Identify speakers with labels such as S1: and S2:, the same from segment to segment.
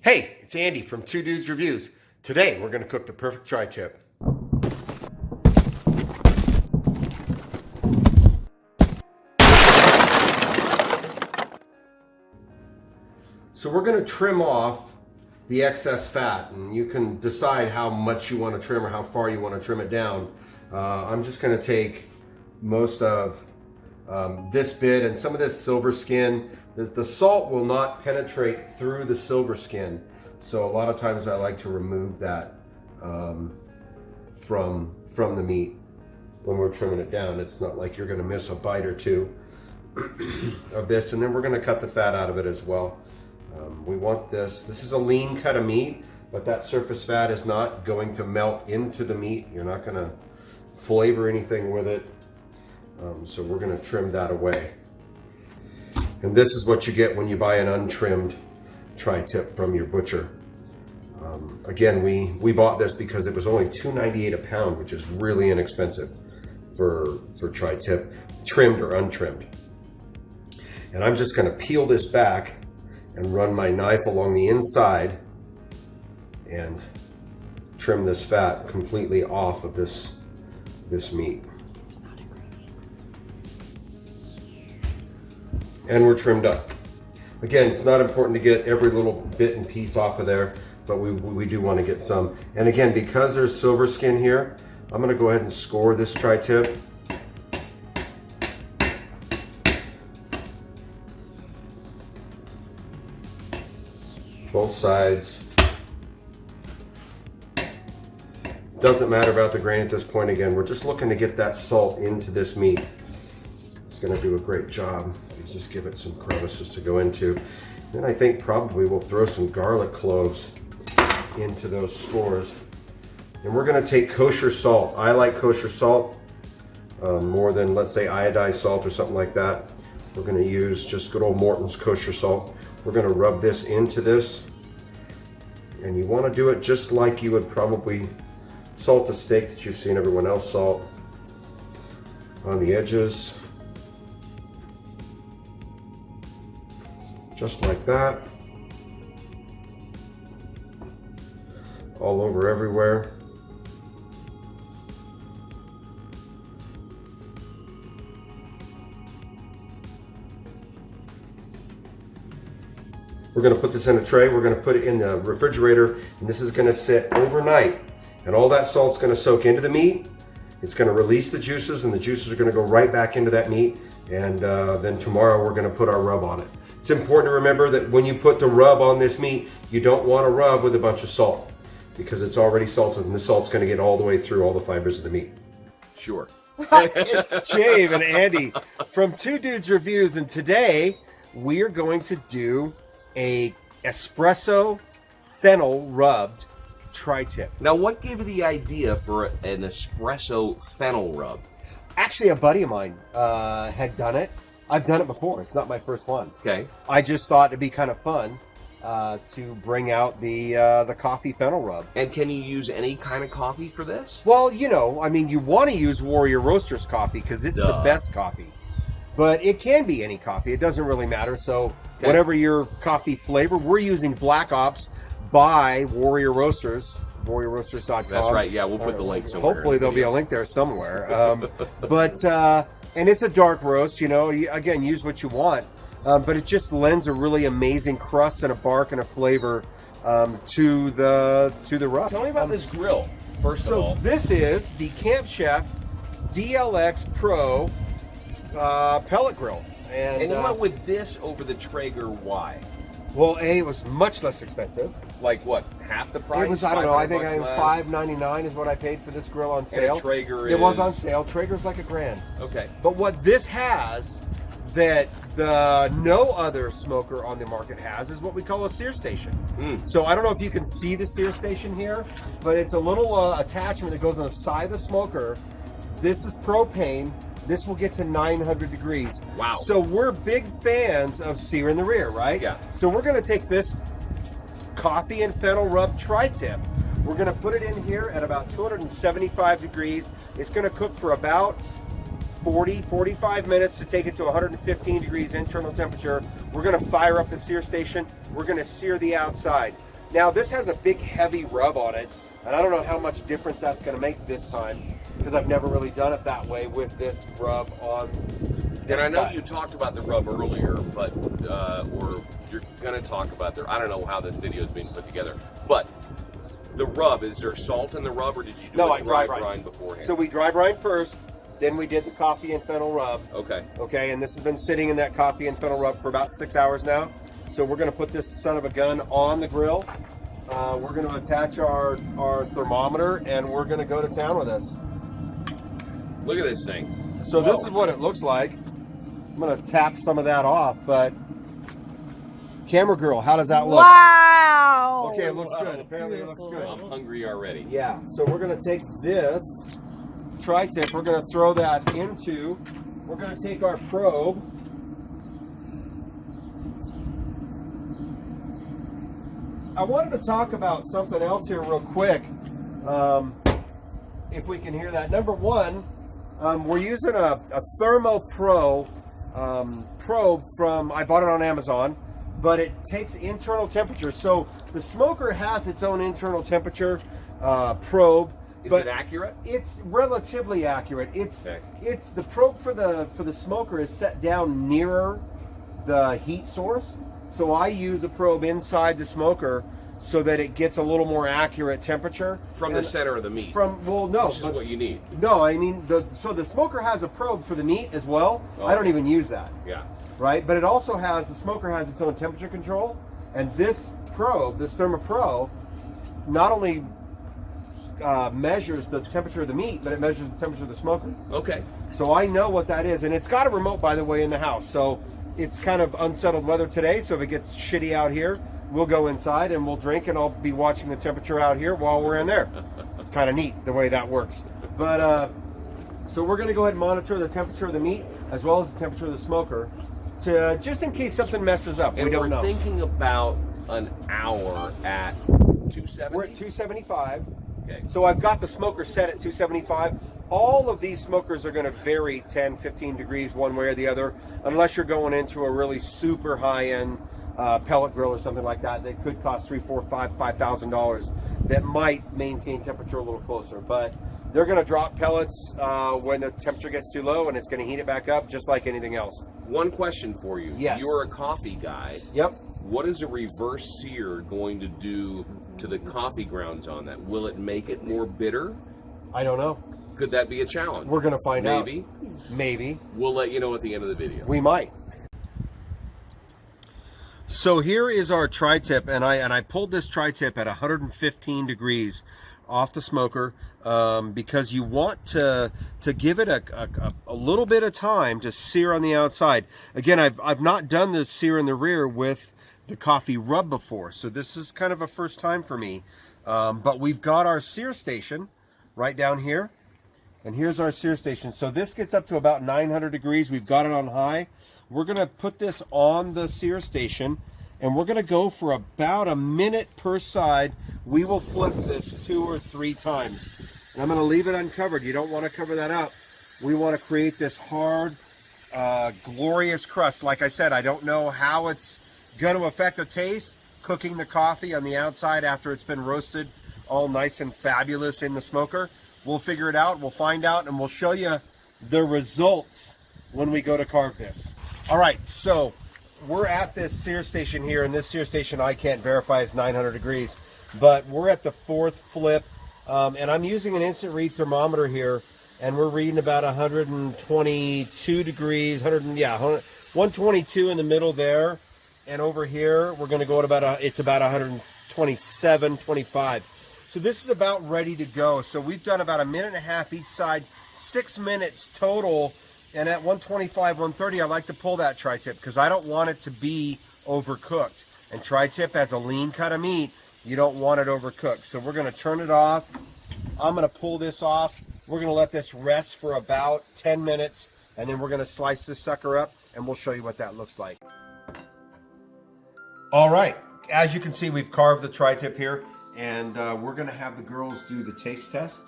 S1: Hey, it's Andy from Two Dudes Reviews. Today we're going to cook the perfect tri-tip. So we're going to trim off the excess fat, and you can decide how much you want to trim or how far you want to trim it down. I'm just going to take most of this bit and some of this silver skin. The salt will not penetrate through the silver skin, so a lot of times I like to remove that from the meat when we're trimming it down. It's not like you're going to miss a bite or two of this, and then we're going to cut the fat out of it as well. We want this is a lean cut of meat, but that surface fat is not going to melt into the meat. You're not going to flavor anything with it, so we're going to trim that away. And this is what you get when you buy an untrimmed tri-tip from your butcher. Again, we bought this because it was only $2.98 a pound, which is really inexpensive for tri-tip, trimmed or untrimmed. And I'm just going to peel this back and run my knife along the inside and trim this fat completely off of this meat. And we're trimmed up. Again, it's not important to get every little bit and piece off of there, but we do want to get some. And again, because there's silver skin here, I'm going to go ahead and score this tri-tip. Both sides. Doesn't matter about the grain at this point. Again, we're just looking to get that salt into this meat. It's going to do a great job. You just give it some crevices to go into. Then I think probably we'll throw some garlic cloves into those scores. And we're going to take kosher salt. I like kosher salt more than, let's say, iodized salt or something like that. We're going to use just good old Morton's kosher salt. We're going to rub this into this, and you want to do it just like you would probably salt a steak that you've seen everyone else salt. On the edges, just like that, all over everywhere. We're going to put this in a tray. We're going to put it in the refrigerator, and this is going to sit overnight. And all that salt's going to soak into the meat. It's going to release the juices, and the juices are going to go right back into that meat. And then tomorrow we're going to put our rub on it. It's important to remember that when you put the rub on this meat, you don't want to rub with a bunch of salt because it's already salted, and the salt's going to get all the way through all the fibers of the meat.
S2: Sure.
S1: It's Jave and Andy from Two Dudes Reviews, and today we are going to do a espresso fennel rubbed tri-tip.
S2: Now, what gave you the idea for an espresso fennel rub?
S1: Actually, a buddy of mine had done it. I've done it before. It's not my first one.
S2: Okay.
S1: I just thought it'd be kind of fun to bring out the coffee fennel rub.
S2: And can you use any kind of coffee for this?
S1: Well, you know, I mean, you want to use Warrior Roasters coffee because it's the best coffee. But it can be any coffee. It doesn't really matter. So whatever your coffee flavor, we're using Black Ops by Warrior Roasters, warriorroasters.com.
S2: That's right. Yeah, we'll put the link somewhere.
S1: Hopefully there'll be a link there somewhere. And it's a dark roast, you know, again, use what you want. But it just lends a really amazing crust and a bark and a flavor to the rub.
S2: Tell me about this grill, first of all.
S1: So this is the Camp Chef DLX Pro pellet grill. And
S2: you went with this over the Traeger. Why?
S1: Well, it was much less expensive.
S2: Like what? Half the price?
S1: It was, I don't know, I think $5.99 is what I paid for this grill on sale.
S2: And a Traeger
S1: It was on sale. Traeger's like $1,000.
S2: Okay.
S1: But what this has that no other smoker on the market has is what we call a sear station. So I don't know if you can see the sear station here, but it's a little attachment that goes on the side of the smoker. This is propane. This will get to 900 degrees.
S2: Wow.
S1: So we're big fans of sear in the rear, right?
S2: Yeah.
S1: So we're going to take this coffee and fennel rub tri-tip. We're going to put it in here at about 275 degrees. It's going to cook for about 45 minutes to take it to 115 degrees internal temperature. We're going to fire up the sear station. We're going to sear the outside. Now this has a big heavy rub on it, and I don't know how much difference that's going to make this time, because I've never really done it that way with this rub on this
S2: And I know
S1: cut.
S2: you talked about the rub earlier, but or you're going to talk about I don't know how this video is being put together, but the rub, is there salt in the rub, or did you do
S1: I
S2: dry
S1: dry
S2: brine beforehand?
S1: So we dry brine first, then we did the coffee and fennel rub.
S2: Okay.
S1: Okay, and this has been sitting in that coffee and fennel rub for about 6 hours now. So we're going to put this son of a gun on the grill. We're going to attach our thermometer, and we're going to go to town with this.
S2: Look at this thing.
S1: So this is what it looks like. I'm going to tack some of that off, but camera girl, how does that look?
S3: Wow!
S1: Okay, it looks good. Apparently it looks good.
S2: I'm hungry already.
S1: Yeah, so we're going to take this tri-tip, we're going to throw that into, we're going to take our probe, I wanted to talk about something else here real quick, if we can hear that. Number one, we're using a Thermo Pro probe from, I bought it on Amazon, but it takes internal temperature. So the smoker has its own internal temperature probe.
S2: Is
S1: but
S2: it accurate?
S1: It's relatively accurate. It's
S2: Okay.
S1: it's the probe for the smoker is set down nearer the heat source. So I use a probe inside the smoker so that it gets a little more accurate temperature
S2: From the center of the meat.
S1: no,
S2: Which is what you need.
S1: no, I mean so the smoker has a probe for the meat as well.
S2: Oh,
S1: I don't
S2: okay.
S1: even use that,
S2: Yeah.
S1: right? But it also has, the smoker has its own temperature control, and this probe, this Thermo Pro, not only measures the temperature of the meat, but it measures the temperature of the smoker.
S2: Okay.
S1: So I know what that is, and it's got a remote, by the way, in the house. So it's kind of unsettled weather today, so if it gets shitty out here, we'll go inside and we'll drink, and I'll be watching the temperature out here while we're in there. It's kind of neat the way that works. But so we're going to go ahead and monitor the temperature of the meat as well as the temperature of the smoker, to just in case something messes up.
S2: And
S1: we don't
S2: we're
S1: know.
S2: thinking about an hour at 270?
S1: We're at 275.
S2: Okay.
S1: So I've got the smoker set at 275. All of these smokers are going to vary 10, 15 degrees one way or the other, unless you're going into a really super high-end pellet grill or something like that. That could cost $3,000, $4,000, $5,000. That might maintain temperature a little closer, but they're going to drop pellets when the temperature gets too low, and it's going to heat it back up just like anything else.
S2: One question for you.
S1: Yes.
S2: You're a coffee guy.
S1: Yep.
S2: What is a reverse sear going to do to the coffee grounds on that? Will it make it more bitter?
S1: I don't know.
S2: Could that be a challenge?
S1: We're going to find out.
S2: Maybe.
S1: Maybe.
S2: We'll let you know at the end of the video.
S1: We might. So here is our tri-tip, and I pulled this tri-tip at 115 degrees off the smoker because you want to give it a little bit of time to sear on the outside. Again, I've not done the sear in the rear with the coffee rub before, so this is kind of a first time for me. But we've got our sear station right down here. And here's our sear station. So this gets up to about 900 degrees. We've got it on high. We're going to put this on the sear station, and we're going to go for about a minute per side. We will flip this 2 or 3 times. And I'm going to leave it uncovered. You don't want to cover that up. We want to create this hard, glorious crust. Like I said, I don't know how it's going to affect the taste. Cooking the coffee on the outside after it's been roasted all nice and fabulous in the smoker. We'll figure it out, we'll find out, and we'll show you the results when we go to carve this. All right, so we're at this sear station here, and this sear station I can't verify is 900 degrees, but we're at the 4th flip, and I'm using an instant read thermometer here, and we're reading about 122 degrees, 122 in the middle there, and over here we're going to go at about it's about 127, 25. So this is about ready to go. So we've done about a minute and a half each side, 6 minutes total. And at 125, 130, I like to pull that tri-tip because I don't want it to be overcooked. And tri-tip has a lean cut of meat. You don't want it overcooked. So we're going to turn it off. I'm going to pull this off. We're going to let this rest for about 10 minutes. And then we're going to slice this sucker up, and we'll show you what that looks like. All right. As you can see, we've carved the tri-tip here. And we're going to have the girls do the taste test.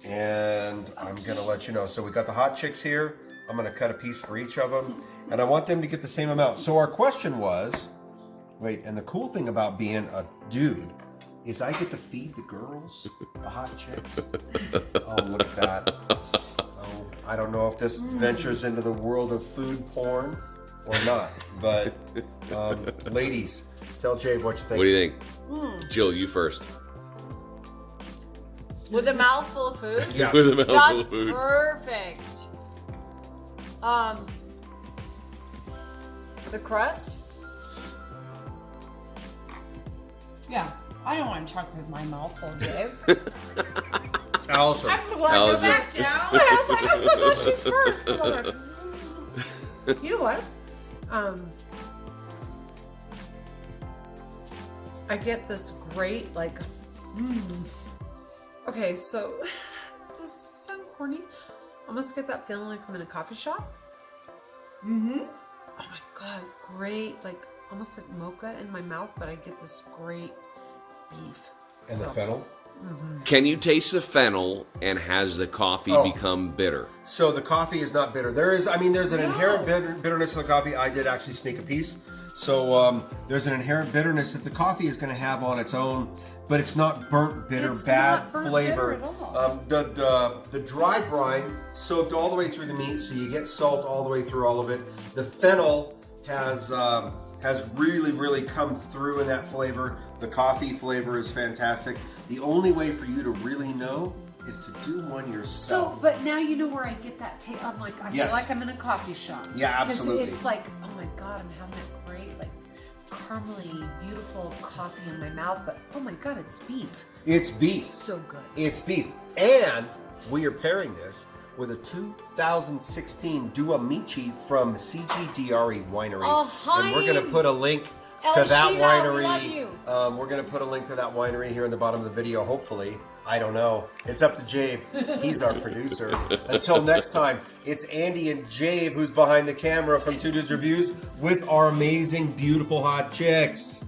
S1: And I'm going to let you know. So we got the hot chicks here. I'm going to cut a piece for each of them. And I want them to get the same amount. So our question was, Wait, and the cool thing about being a dude is I get to feed the girls, the hot chicks. Oh, look at that. Oh, I don't know if this ventures into the world of food porn or not, but ladies, tell Jave what you think.
S2: What do you think? Jill, you first.
S3: With a mouthful of food?
S1: Yeah.
S2: With a mouthful
S3: That's
S2: of food.
S3: perfect. The crust? Yeah, I don't want to talk with my mouth full, Dave.
S1: Allison.
S3: I'm the one to go
S2: Allison.
S3: back down. I was like, I'm so glad she's first. You know what? I get this great, like, Okay, so, this is so corny. I almost get that feeling like I'm in a coffee shop. Oh my God, great, like, almost like mocha in my mouth, but I get this great beef.
S1: And the fennel?
S2: Can you taste the fennel, and has the coffee become bitter?
S1: So the coffee is not bitter. There's an inherent bitterness to the coffee. I did actually sneak a piece. So there's an inherent bitterness that the coffee is going to have on its own, but it's not burnt bitter,
S3: It's
S1: bad
S3: not burnt
S1: flavor.
S3: bitter at all.
S1: The dry brine soaked all the way through the meat, so you get salt all the way through all of it. The fennel has really come through in that flavor. The coffee flavor is fantastic. The only way for you to really know is to do one yourself.
S4: So, but now you know where I get that taste. I'm like, I feel like I'm in a coffee shop.
S1: Yeah,
S4: 'Cause
S1: absolutely.
S4: It's like, oh my God, I'm having that great, like, caramely, beautiful coffee in my mouth. But oh my God, it's beef.
S1: It's beef.
S3: So good.
S1: It's beef. And we are pairing this with a 2016 Duamici from CGDRE Winery.
S3: Oh,
S1: and we're going to put a link to
S3: El
S1: that
S3: Shiva,
S1: winery.
S3: we love you.
S1: We're going to put a link to that winery here in the bottom of the video, hopefully. I don't know. It's up to Jave. He's our producer. Until next time, it's Andy and Jave who's behind the camera from Two Dudes Reviews with our amazing, beautiful hot chicks.